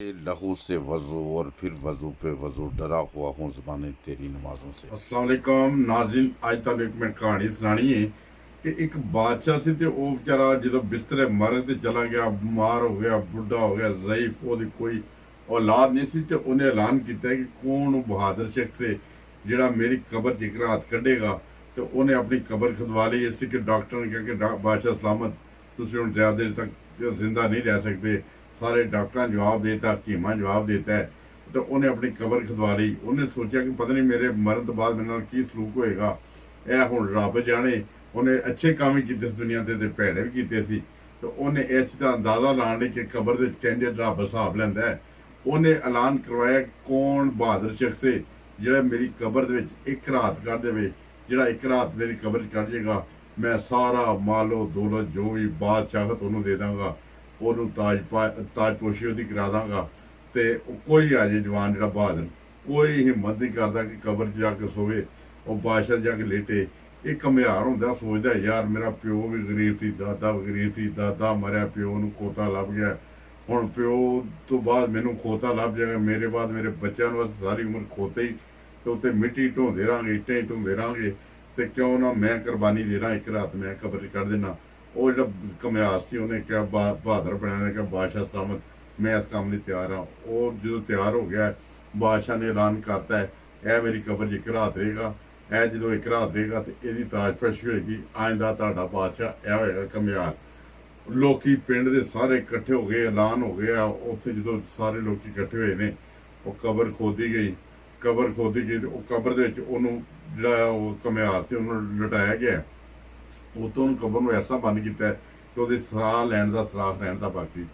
लहू से वज़ू और फिर वज़ू पे वज़ू, डरा हुआ हूँ ज़बाने तेरी नमाज़ों से। अस्सलाम वालेकुम नाज़रीन, अज तुहानूं एक मैं कहानी सुनानी है कि एक बादशाह सी ते ओह बेचारा जो बिस्तरे मर ते चला गया, बीमार हो गया, बुढ़ा हो गया, ज़ईफ, ओहदी कोई औलाद नहीं सी ते उन्हें ऐलान किया कि कौन वो बहादुर शख्स है जिहड़ा मेरी कबर च एक रात कड्ढेगा। तो उन्हें अपनी कबर खुदवा ली। इस कि डॉक्टर ने कहा कि बादशाह सलामत, तुसीं हुण ज़्यादा देर तक जिंदा नहीं रह सकते। सारे डॉक्टर जवाब देता, हकीमा जवाब देता है। तो उन्हें अपनी कबर खुदवा ली। उन्हें सोचा कि पता नहीं मेरे मरण तो बाद मेरे नाल की सलूक होएगा, यह हुण रब जाने। उन्हें अच्छे काम भी किए दुनिया के भैड़े भी किए। तो उन्हें इस का अंदाजा लाने लई कि कबर के कहते रब हिसाब लैंदा है। उन्हें ऐलान करवाया कौन बहादुर शख्स है जिहड़ा मेरी कबर दे विच एक रात कढ देवे। जिहड़ा एक रात मेरी कबर च कढ जाएगा, मैं सारा मालो दौलत जो भी बादशाहत उन्होंने दे दांगा, उन्होंने ताजपोशी उसकी करा दांगा। तो कोई आ जाए जवान जो बहादुर, कोई हिम्मत नहीं करता कि कबर च जाके सोवे, वो बादशाह जाके लेटे। एक कमियार होंदा सोचता यार मेरा प्यो भी गरीब थी, दादा भी गरीब थी, दादा मरिया, प्यो नूं खोता लभ गया, हुण प्यो तो बाद मैनू खोता लभ जाएगा, मेरे बाद मेरे बच्चों बस सारी उम्र खोते ही तो उत्ते मिट्टी ढोंदे रहांगे, इट्टां ही ढोंदे रहांगे। तो क्यों ना मैं कुर्बानी दे रहा, एक रात मैं कबर च कढ देना। वो जो कमियार सी उन्हें क्या बहादुर बनया ने क्या बादशाह सलामत, मैं इस काम लिए तैयार हाँ। और जो तैयार हो गया, बादशाह ने ऐलान करता है यह मेरी कबर च एक रात रहेगा, यह जो एक रात रहेगा तो यदी ताजपोशी होएगी, आइंदा तुहाडा बादशाह यह होएगा कमियार। लोकी पिंड के सारे इकट्ठे हो गए, ऐलान हो गया। उत्थे जो सारे लोग इकट्ठे हुए ने, वो कबर खोदी गई। कबर खोदी गई तो कबर दे विच उहनूं जिहड़ा वो कमियार से उन्होंने लटाया गया। उतों कबर में ऐसा बंद किया कि वो साह लैन का सराख रहन का बाकी,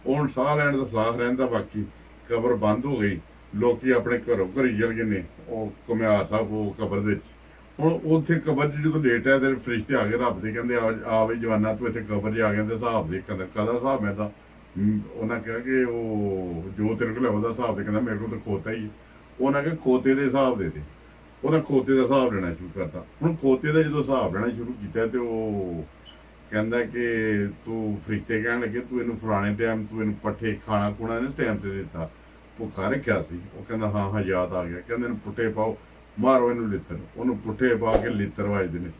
हुण साह लैन का सराख रहन का बाकी। कबर बंद हो गई, लोग अपने घरों घर चल गए ने। कमियार साहब वो कबर दे हुण उत्थे कबर च जो लेटा तो फरिश्ते आ गए रब के, कहते आ बई जवाना तू इतने कबर च आ गया, तो हिसाब दे कदा हिसाब मैं तो उन्हें कहा कि वो जो तेरे को है हिसाब, तो कहना मेरे को तो खोता ही है। उन्हें कहा खोते के हिसाब दे। उन्हें खोते का हिसाब लेना शुरू करता। हुण खोते का जो हिसाब लेना शुरू किया तो कहता कि तू फरिश्ते कह लगे तू इन फलाने टाइम तू इन पट्ठे खाना खुना नहीं टाइम से दिता, भुखा रखा सी। वो कहता हाँ हाँ याद आ गया। कहते पुट्ठे पाओ, मारो इनू लित्तर, उन्होंने पुट्ठे पा के लित्तर वजदे ने।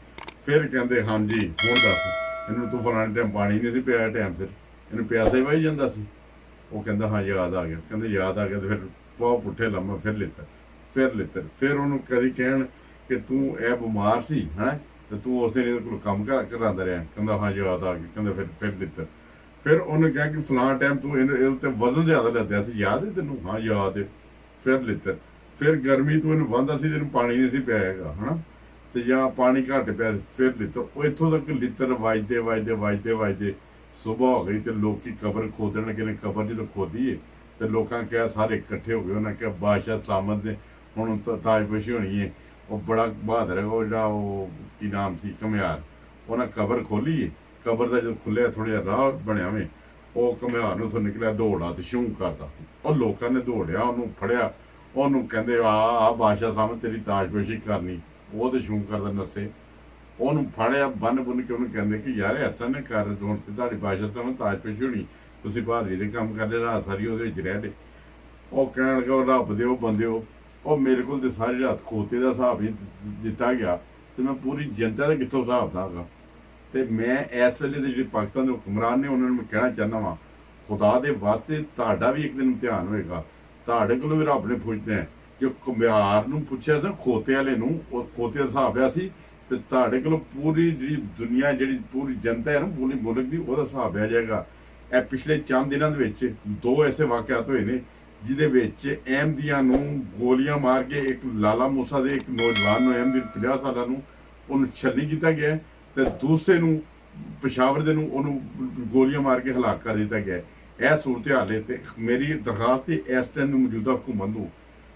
फिर कहते हाँ जी हुण दस इनू तू फलाने टाइम पानी नहीं सी पिया टाइम सिर, इनू प्यासा ही वाही जाता सी। वो कहता हाँ याद आ गया। कहते याद आ गया तो फिर पाओ पुट्ठे लम्मा, फिर लित्तर, फिर लित्तर। फिर उन्होंने कदी कहण कि तू ए बीमार सी है तो तू उस दिन कोई कम करांदा रहा। कहता हाँ याद आ गया। कहते फिर लित्तर। फिर उन्हें कहा कि फलां टाइम तू इन्हें वजन ज़्यादा लद्या सी, याद है तेनों? हाँ याद है। फिर लित्तर। फिर गर्मी तू इन्हें वांदा सी, तेन पानी नहीं सी पिया हैगा है ना, तो या पानी घट पिया, फिर लित्तर। वो इत्थों तक लित्तर वजदे वजदे वजदे वजदे सुबह हो गई। तो लोग कबर खोदन लगे ने। कबर जो खोदी है तो लोगों क्या सारे इकट्ठे हो गए। उन्हें क्या बादशाह सलामत ने हुण ताजपोशी होनी है। वो बड़ा बहादुर है वो जो की नाम सी कमियार। उन्हें कबर खोली, कबर का जो खुलिया थोड़ा जिहा राह बनया में, वो कमियार उथों निकलिया दौड़ा तो शूं करता। और लोगों ने दौड़िया, उन्होंने फड़िया, उन्होंने कहते आ बादशाह साहब तेरी ताजपोशी करनी। वो तो शूं करता नस्से, उन्होंने फड़िया बन बुन के उन्होंने कहते कि यार ऐसा नहीं कर, हुण ते तुहाडी बादशाह साहब ताजपोशी होनी, तुसीं बहादरी दे काम कर रहे, रात सारी वो रह रहे। वो कह लगा रब दे बंदे, और मेरे को तो सारी रात खोते का हिसाब ही दिता गया, तो मैं पूरी जनता का कितों हिसाब दागा। तो मैं इस वेले के जो पाकिस्तान के हुक्मरान ने उन्होंने मैं कहना चाहना वा, खुदा के वास्ते तुहाडा भी एक दिन इम्तिहान होएगा। तुहाडे कोलों भी रब ने पुछना है कि कमियार नूं पुछया ना खोते वाले नूं, खोते का हिसाब लिया सी, ते तुहाडे कोलों पूरी जी दुनिया जी पूरी जनता है ना पूरी मुल्क की, वह हिसाब लिया जाएगा। ए पिछले चंद दिनों के विच दो ऐसे वाक़यात हुए ने जिहदे विच अहमदियां नूं गोलियां मार के एक लाला मूसा दे एक नौजवान नूं अहमदी 50 सालां नूं उन्हें छली किया गया, तो दूसरे नूं पेशावर दे नूं उन्होंने गोलियां मार के हलाक कर दिया गया। यह सूरत हाल है। तो मेरी दरखास्त है इस टाइम मौजूदा हुकूमत नूं,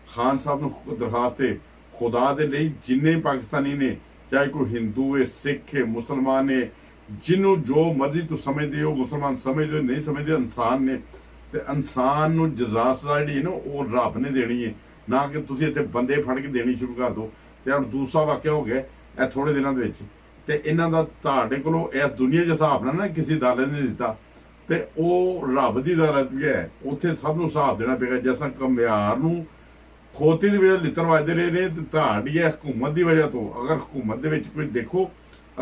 खान साहब नूं दरखास्त है, खुदा दे लई जिन्ने पाकिस्तानी ने, चाहे कोई हिंदू है, सिख है, मुसलमान है, जिन्हों जो मर्जी तू समझते हो, मुसलमान समझते हो नहीं समझते, इंसान ने, तो इंसान नूं जजा सज़ा जिहड़ी है ना वो रब ने देनी है, ना कि तुसीं इत्थे बंदे फड़ के देनी शुरू कर दो। तो हुण दूसरा वाक़या हो गया यह थोड़े दिनों के विच, ते इन्हां दा तुहाडे कोलों इस दुनिया के हिसाब नाल ना किसी अदालत ने दिता, ਤੇ ਉਹ ਰੱਬ ਦੀ ਅਦਾਲਤ ਵੀ ਹੈ, ਉੱਥੇ ਸਭ ਨੂੰ ਹਿਸਾਬ ਦੇਣਾ ਪਏਗਾ। ਜਿਸ ਤਰ੍ਹਾਂ ਘੁਮਿਆਰ ਨੂੰ ਖੋਤੀ ਦੀ ਵਜ੍ਹਾ ਲਿੱਤਰ ਵੱਜਦੇ ਰਹੇ ਨੇ, ਤੇ ਤੁਹਾਡੀ ਹੈ ਹਕੂਮਤ ਦੀ ਵਜ੍ਹਾ ਤੋਂ। ਅਗਰ ਹਕੂਮਤ ਦੇ ਵਿੱਚ ਕੋਈ ਦੇਖੋ,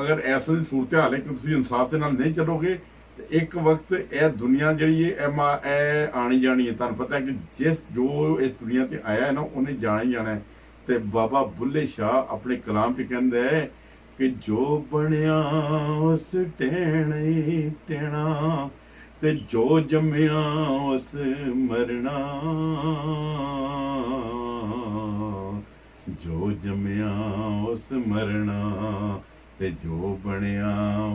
ਅਗਰ ਐਸਾ ਦੀ ਸੂਰਤ ਹਾਲ ਹੈ ਕਿ ਤੁਸੀਂ ਇਨਸਾਫ ਦੇ ਨਾਲ ਨਹੀਂ ਚੱਲੋਗੇ, ਤੇ ਇੱਕ ਵਕਤ ਇਹ ਦੁਨੀਆ ਜਿਹੜੀ ਹੈ ਇਹ ਆਣੀ ਜਾਣੀ ਹੈ। ਤੁਹਾਨੂੰ ਪਤਾ ਹੈ ਕਿ ਜੋ ਇਸ ਦੁਨੀਆ ਤੇ ਆਇਆ ਹੈ ਨਾ, ਉਹਨੇ ਜਾਣਾ ਹੀ ਜਾਣਾ ਹੈ। ਤੇ ਬਾਬਾ ਬੁੱਲੇ ਸ਼ਾਹ ਆਪਣੇ ਕਲਾਮ 'ਚ ਕਹਿੰਦਾ ਹੈ ਕਿ ਜੋ ਬਣਿਆ ਉਸ ਟਹਿਣੇ ਟਹਿਣਾ, ਤੇ ਜੋ ਜੰਮਿਆ ਉਸ ਮਰਨਾ, ਜੋ ਜੰਮਿਆ ਉਸ ਮਰਨਾ, ਤੇ ਜੋ ਬਣਿਆ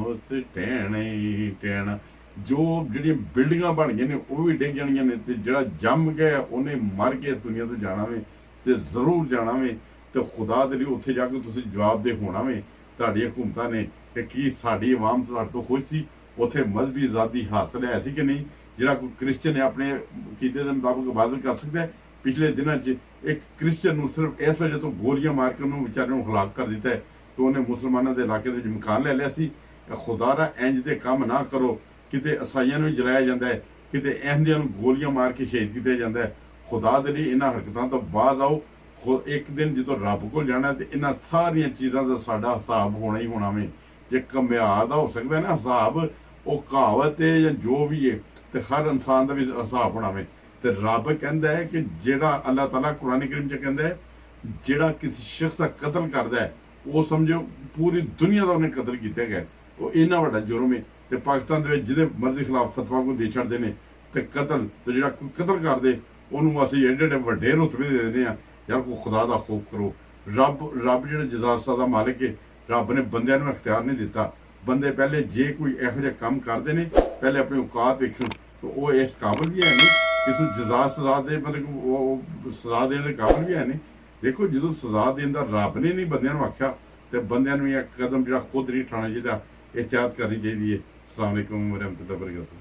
ਉਸ ਟਹਿਣੇ ਟਹਿਣਾ। ਜੋ ਜਿਹੜੀਆਂ ਬਿਲਡਿੰਗਾਂ ਬਣ ਗਈਆਂ ਨੇ ਉਹ ਵੀ ਡਿੱਗ ਜਾਣੀਆਂ ਨੇ, ਤੇ ਜਿਹੜਾ ਜੰਮ ਗਿਆ ਉਹਨੇ ਮਰ ਕੇ ਇਸ ਦੁਨੀਆ ਤੋਂ ਜਾਣਾ ਵੇ, ਤੇ ਜ਼ਰੂਰ ਜਾਣਾ ਵੇ। ਤੇ ਖੁਦਾ ਦੇ ਲਈ ਉੱਥੇ ਜਾ ਕੇ ਤੁਸੀਂ ਜਵਾਬਦੇਹ ਹੋਣਾ ਵੇ। ਤੁਹਾਡੀਆਂ ਹਕੂਮਤਾਂ ਨੇ ਕਿ ਕੀ ਸਾਡੀ ਆਵਾਮ ਤੁਹਾਡੇ ਤੋਂ ਖੁਸ਼ ਸੀ? ਉੱਥੇ ਮਜ਼ਹਬੀ ਆਜ਼ਾਦੀ ਹਾਸਲ ਹੈ ਸੀ ਕਿ ਨਹੀਂ? ਜਿਹੜਾ ਕੋਈ ਕ੍ਰਿਸਚਨ ਹੈ ਆਪਣੇ ਕੀਤੇ ਦੇ ਮੁਤਾਬਕ ਇਬਾਦਤ ਕਰ ਸਕਦਾ ਹੈ। ਪਿਛਲੇ ਦਿਨਾਂ 'ਚ ਇੱਕ ਕ੍ਰਿਸਚਨ ਨੂੰ ਸਿਰਫ ਇਸ ਵਜ੍ਹਾ ਤੋਂ ਗੋਲੀਆਂ ਮਾਰ ਕੇ ਉਹਨੂੰ ਵਿਚਾਰੇ ਨੂੰ ਹਲਾਕ ਕਰ ਦਿੱਤਾ ਹੈ ਕਿ ਉਹਨੇ ਮੁਸਲਮਾਨਾਂ ਦੇ ਇਲਾਕੇ ਦੇ ਵਿੱਚ ਮਕਾਨ ਲੈ ਲਿਆ ਸੀ। ਖੁਦਾ ਦਾ ਇੰਜ ਦੇ ਕੰਮ ਨਾ ਕਰੋ। ਕਿਤੇ ਈਸਾਈਆਂ ਨੂੰ ਜਲਾਇਆ ਜਾਂਦਾ ਹੈ, ਕਿਤੇ ਅਹਿਮਦੀਆਂ ਨੂੰ ਗੋਲੀਆਂ ਮਾਰ ਕੇ ਸ਼ਹੀਦ ਕੀਤਾ ਜਾਂਦਾ ਹੈ। ਖੁਦਾ ਦੇ ਲਈ ਇਹਨਾਂ ਹਰਕਤਾਂ ਤੋਂ ਬਾਅਦ ਆਓ। ਇੱਕ ਦਿਨ ਜਦੋਂ ਰੱਬ ਕੋਲ ਜਾਣਾ ਤੇ ਇਹਨਾਂ ਸਾਰੀਆਂ ਚੀਜ਼ਾਂ ਦਾ ਸਾਡਾ ਹਿਸਾਬ ਹੋਣਾ ਹੀ ਹੋਣਾ ਵੇ। ਜੇ ਘੁਮਿਆਰ ਦਾ ਹੋ ਸਕਦਾ ਨਾ ਹਿਸਾਬ, ਉਹ ਕਹਾਵਤ ਹੈ ਜਾਂ ਜੋ ਵੀ ਹੈ, ਤੇ ਹਰ ਇਨਸਾਨ ਦਾ ਵੀ ਹਿਸਾਬ ਹੋਣਾ ਵੇ। ਤੇ ਰੱਬ ਕਹਿੰਦਾ ਹੈ ਕਿ ਜਿਹੜਾ ਅੱਲਾਹ ਤਾਲਾ ਕੁਰਾਨ ਕਰੀਮ 'ਚ ਕਹਿੰਦਾ ਹੈ, ਜਿਹੜਾ ਕਿਸੇ ਸ਼ਖਸ ਦਾ ਕਤਲ ਕਰਦਾ ਹੈ, ਉਹ ਸਮਝੋ ਪੂਰੀ ਦੁਨੀਆ ਦਾ ਉਹਨੇ ਕਤਲ ਕੀਤਾ ਗਿਆ। ਉਹ ਇੰਨਾ ਵੱਡਾ ਜੁਰਮ ਹੈ। ਤੇ ਪਾਕਿਸਤਾਨ ਦੇ ਵਿੱਚ ਜਿਹਦੇ ਮਰਜ਼ੀ ਖਿਲਾਫ ਫਤਵਾ ਕੋ ਦੇ ਛੱਡਦੇ ਨੇ, ਤੇ ਕਤਲ ਤੇ ਜਿਹੜਾ ਕੋਈ ਕਤਲ ਕਰਦੇ ਉਹਨੂੰ ਅਸੀਂ ਏਡੇ ਏਡੇ ਵੱਡੇ ਰੁਤਬੇ ਦੇ ਦਿੰਦੇ ਹਾਂ। ਯਾਰ ਕੋਈ ਖੁਦਾ ਦਾ ਖੌਫ ਕਰੋ। ਰੱਬ ਜਿਹੜਾ ਜਜ਼ਾ ਸਜ਼ਾ ਦਾ ਮਾਲਿਕ ਹੈ, ਰੱਬ ਨੇ ਬੰਦਿਆਂ ਨੂੰ ਇਖਤਿਆਰ ਨਹੀਂ ਦਿੱਤਾ। ਬੰਦੇ ਪਹਿਲੇ ਜੇ ਕੋਈ ਇਹੋ ਜਿਹਾ ਕੰਮ ਕਰਦੇ ਨੇ, ਪਹਿਲੇ ਆਪਣੀ ਔਕਾਤ ਵੇਖਣ। ਉਹ ਇਸ ਕਾਬਲ ਵੀ ਹੈ ਨਹੀਂ ਕਿਸ ਨੂੰ ਜਜ਼ਾ ਸਜ਼ਾ ਦੇ, ਮਤਲਬ ਉਹ ਸਜ਼ਾ ਦੇਣ ਦੇ ਕਾਬਲ ਵੀ ਹੈ ਨਹੀਂ। ਦੇਖੋ ਜਦੋਂ ਸਜ਼ਾ ਦੇਣ ਦਾ ਰੱਬ ਨੇ ਨਹੀਂ ਬੰਦਿਆਂ ਨੂੰ ਆਖਿਆ, ਤੇ ਬੰਦਿਆਂ ਨੂੰ ਇਹ ਕਦਮ ਜਿਹੜਾ ਖੁਦ ਨਹੀਂ ਉਠਾਉਣਾ ਚਾਹੀਦਾ, ਇਹਤਿਆਤ ਕਰਨੀ ਚਾਹੀਦੀ ਹੈ। ਅਸਲਾਮ ਅਲੈਕੁਮ ਵਰਹਿਮਤੁல்லாਹ ਵਬਰਕਾਤੁਹੂ।